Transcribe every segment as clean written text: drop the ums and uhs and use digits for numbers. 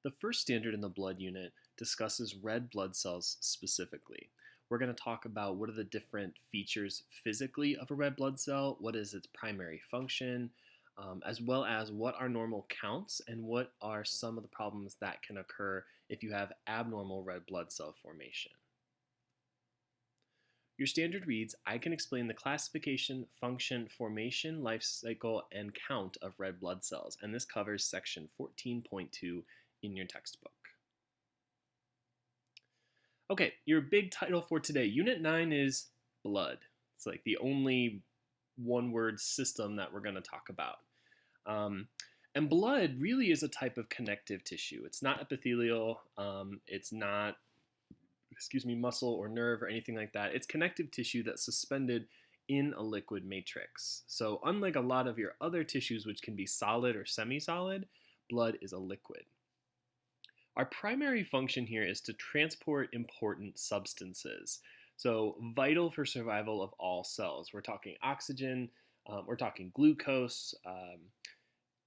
The first standard in the blood unit discusses red blood cells specifically. We're going to talk about what are the different features physically of a red blood cell, what is its primary function, as well as what are normal counts and what are some of the problems that can occur if you have abnormal red blood cell formation. Your standard reads, I can explain the classification, function, formation, life cycle, and count of red blood cells, and this covers section 14.2 in your textbook. Okay, your big title for today. Unit 9 is blood. It's like the only one-word system that we're going to talk about. And blood really is a type of connective tissue. It's not epithelial. It's not, muscle or nerve or anything like that. It's connective tissue that's suspended in a liquid matrix. So unlike a lot of your other tissues, which can be solid or semi-solid, blood is a liquid. Our primary function here is to transport important substances. So vital for survival of all cells. We're talking oxygen, we're talking glucose,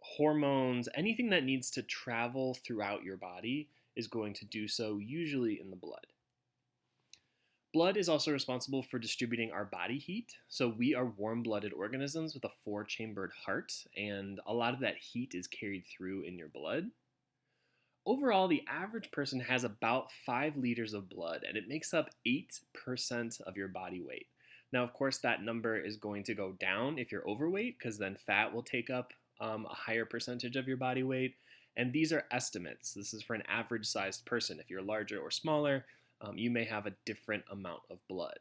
hormones, anything that needs to travel throughout your body is going to do so usually in the blood. Blood is also responsible for distributing our body heat. So we are warm-blooded organisms with a 4-chambered heart, and a lot of that heat is carried through in your blood. Overall, the average person has about 5 liters of blood, and it makes up 8% of your body weight. Now, of course, that number is going to go down if you're overweight, because then fat will take up a higher percentage of your body weight. And these are estimates. This is for an average-sized person. If you're larger or smaller, you may have a different amount of blood.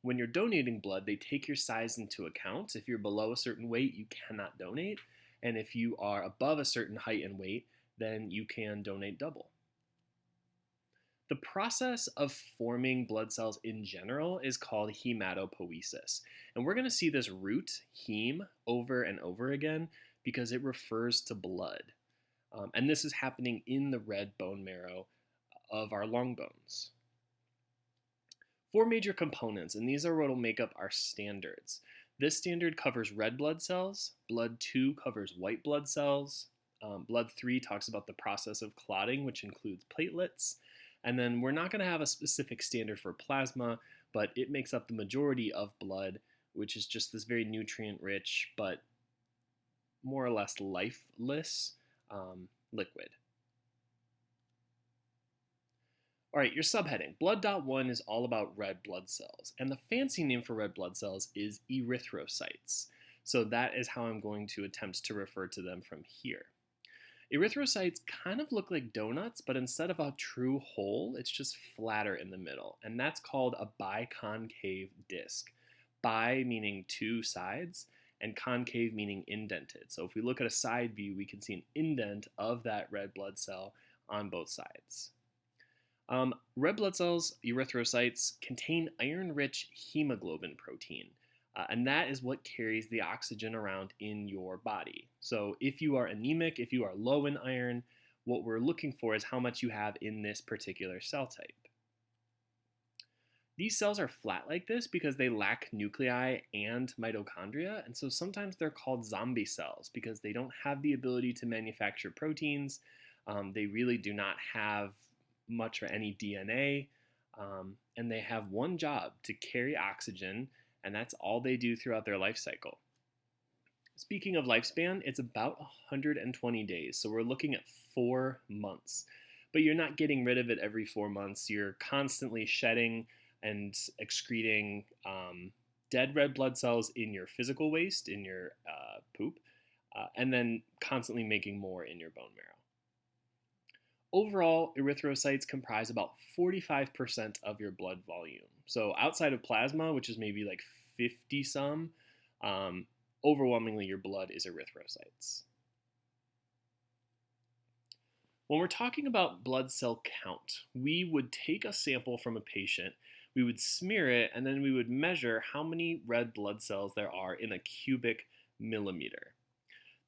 When you're donating blood, they take your size into account. If you're below a certain weight, you cannot donate. And if you are above a certain height and weight, then you can donate double. The process of forming blood cells in general is called hematopoiesis. And we're going to see this root, heme, over and over again because it refers to blood. And this is happening in the red bone marrow of our long bones. 4 major components, and these are what will make up our standards. This standard covers red blood cells, blood 2 covers white blood cells, blood 3 talks about the process of clotting, which includes platelets. And then we're not going to have a specific standard for plasma, but it makes up the majority of blood, which is just this very nutrient-rich but more or less lifeless liquid. All right, your subheading. BLOOD.1 is all about red blood cells. And the fancy name for red blood cells is erythrocytes. So that is how I'm going to attempt to refer to them from here. Erythrocytes kind of look like donuts, but instead of a true hole, it's just flatter in the middle. And that's called a biconcave disc. Bi meaning 2 sides, and concave meaning indented. So if we look at a side view, we can see an indent of that red blood cell on both sides. Red blood cells, erythrocytes, contain iron-rich hemoglobin protein. And that is what carries the oxygen around in your body. So if you are anemic, if you are low in iron, what we're looking for is how much you have in this particular cell type. These cells are flat like this because they lack nuclei and mitochondria, and so sometimes they're called zombie cells because they don't have the ability to manufacture proteins. They really do not have much or any DNA, and they have one job to carry oxygen, and that's all they do throughout their life cycle. Speaking of lifespan, it's about 120 days, so we're looking at 4 months. But you're not getting rid of it every 4 months. You're constantly shedding and excreting dead red blood cells in your physical waste, in your poop, and then constantly making more in your bone marrow. Overall, erythrocytes comprise about 45% of your blood volume. So outside of plasma, which is maybe like 50 some, overwhelmingly your blood is erythrocytes. When we're talking about blood cell count, we would take a sample from a patient, we would smear it, and then we would measure how many red blood cells there are in a cubic millimeter.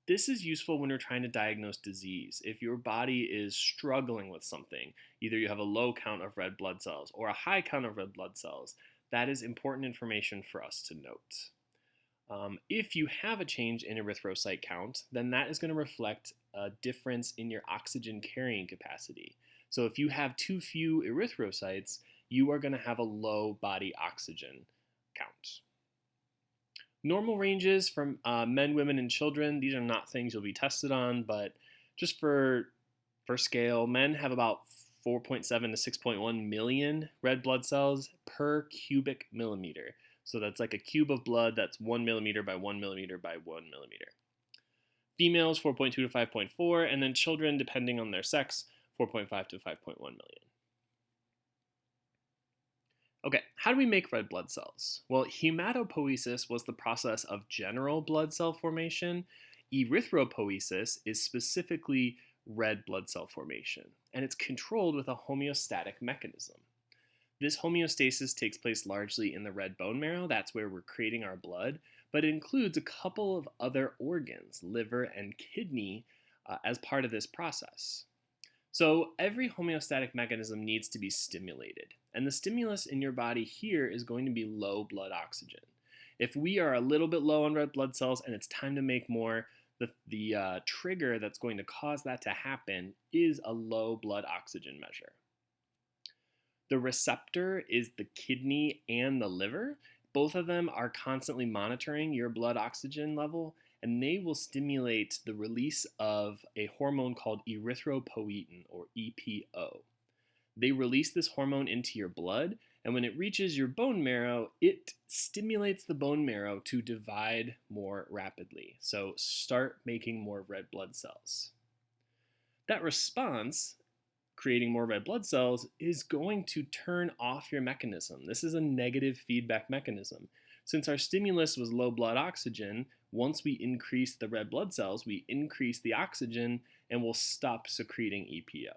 This is useful when you're trying to diagnose disease. If your body is struggling with something, either you have a low count of red blood cells or a high count of red blood cells, that is important information for us to note. If you have a change in erythrocyte count, then that is going to reflect a difference in your oxygen carrying capacity. So if you have too few erythrocytes, you are going to have a low body oxygen count. Normal ranges for men, women, and children, these are not things you'll be tested on, but just for scale, men have about 4.7 to 6.1 million red blood cells per cubic millimeter. So that's like a cube of blood that's 1 millimeter by 1 millimeter by 1 millimeter. Females, 4.2 to 5.4, and then children, depending on their sex, 4.5 to 5.1 million. Okay, how do we make red blood cells? Well, hematopoiesis was the process of general blood cell formation. Erythropoiesis is specifically red blood cell formation, and it's controlled with a homeostatic mechanism. This homeostasis takes place largely in the red bone marrow. That's where we're creating our blood, but it includes a couple of other organs, liver and kidney, as part of this process. So every homeostatic mechanism needs to be stimulated, and the stimulus in your body here is going to be low blood oxygen. If we are a little bit low on red blood cells and it's time to make more, the trigger that's going to cause that to happen is a low blood oxygen measure. The receptor is the kidney and the liver. Both of them are constantly monitoring your blood oxygen level, and they will stimulate the release of a hormone called erythropoietin, or EPO. They release this hormone into your blood, and when it reaches your bone marrow, it stimulates the bone marrow to divide more rapidly. So start making more red blood cells. That response, creating more red blood cells, is going to turn off your mechanism. This is a negative feedback mechanism. Since our stimulus was low blood oxygen, once we increase the red blood cells, we increase the oxygen and we'll stop secreting EPO.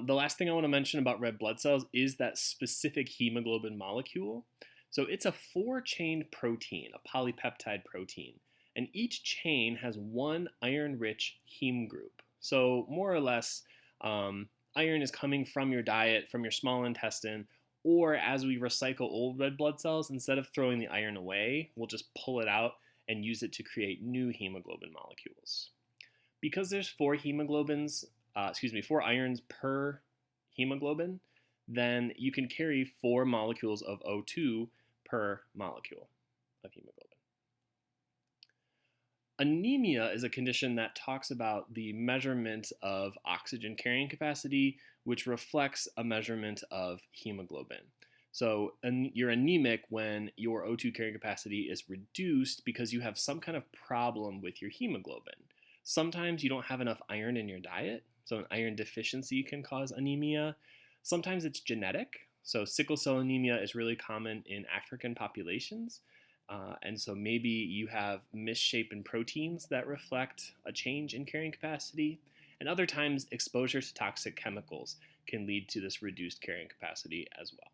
The last thing I want to mention about red blood cells is that specific hemoglobin molecule. So it's a 4-chain protein, a polypeptide protein, and each chain has one iron-rich heme group. So more or less, iron is coming from your diet, from your small intestine, or as we recycle old red blood cells, instead of throwing the iron away, we'll just pull it out and use it to create new hemoglobin molecules. Because there's 4 irons per hemoglobin, then you can carry 4 molecules of O2 per molecule of hemoglobin. Anemia is a condition that talks about the measurement of oxygen carrying capacity, which reflects a measurement of hemoglobin. So you're anemic when your O2 carrying capacity is reduced because you have some kind of problem with your hemoglobin. Sometimes you don't have enough iron in your diet, so an iron deficiency can cause anemia. Sometimes it's genetic, so sickle cell anemia is really common in African populations. And so maybe you have misshapen proteins that reflect a change in carrying capacity. And other times, exposure to toxic chemicals can lead to this reduced carrying capacity as well.